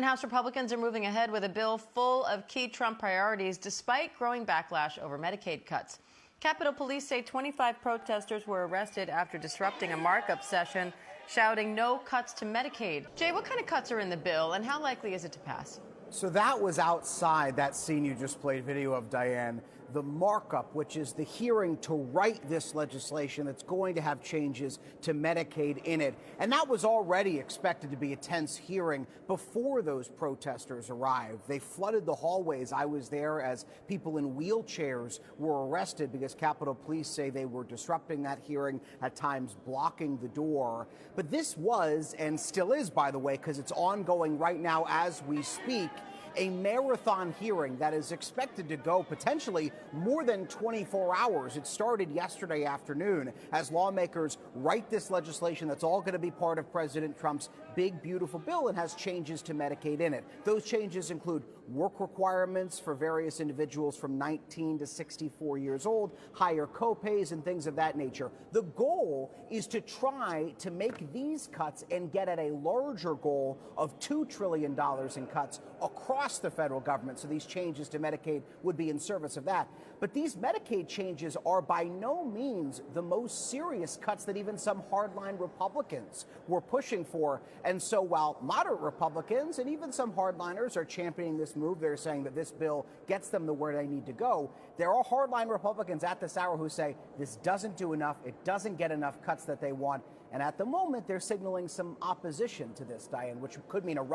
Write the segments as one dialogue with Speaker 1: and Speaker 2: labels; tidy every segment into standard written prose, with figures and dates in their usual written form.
Speaker 1: House Republicans are moving ahead with a bill full of key Trump priorities despite growing backlash over Medicaid cuts. Capitol Police say 25 protesters were arrested after disrupting a markup session, shouting no cuts to Medicaid. Jay, what kind of cuts are in the bill and how likely is it to pass?
Speaker 2: So that was outside that scene you just played video of, Diane. The markup, which is the hearing to write this legislation that's going to have changes to Medicaid in it. And that was already expected to be a tense hearing before those protesters arrived. They flooded the hallways. I was there as people in wheelchairs were arrested because Capitol Police say they were disrupting that hearing, at times blocking the door. But this was, and still is, by the way, because it's ongoing right now as we speak, a marathon hearing that is expected to go potentially more than 24 hours. It started yesterday afternoon as lawmakers write this legislation that's all going to be part of President Trump's big, beautiful bill and has changes to Medicaid in it. Those changes include work requirements for various individuals from 19 to 64 years old, higher copays and things of that nature. The goal is to try to make these cuts and get at a larger goal of $2 trillion in cuts across the federal government. So these changes to Medicaid would be in service of that. But these Medicaid changes are by no means the most serious cuts that even some hardline Republicans were pushing for. And so while moderate Republicans and even some hardliners are championing this move, they're saying that this bill gets them to where they need to go. There are hardline Republicans at this hour who say this doesn't do enough. It doesn't get enough cuts that they want. And at the moment, they're signaling some opposition to this, Diane, which could mean a...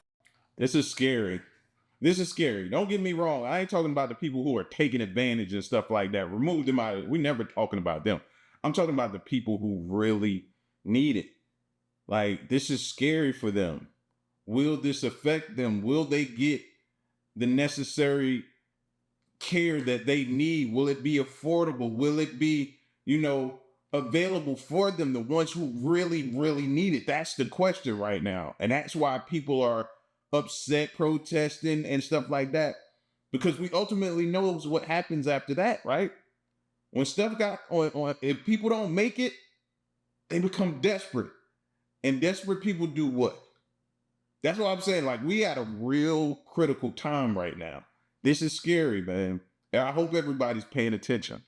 Speaker 3: This is scary. This is scary. Don't get me wrong. I ain't talking about the people who are taking advantage and stuff like that. Remove them out. We're never talking about them. I'm talking about the people who really need it. Like, this is scary for them. Will this affect them? Will they get the necessary care that they need? Will it be affordable? Will it be, available for them, the ones who really, really need it? That's the question right now. And that's why people are upset, protesting and stuff like that, because we ultimately knows what happens after that, right? When stuff got on, if people don't make it, they become desperate, and desperate people do what? That's what I'm saying. Like, we at a real critical time right now. This is scary, man. And I hope everybody's paying attention.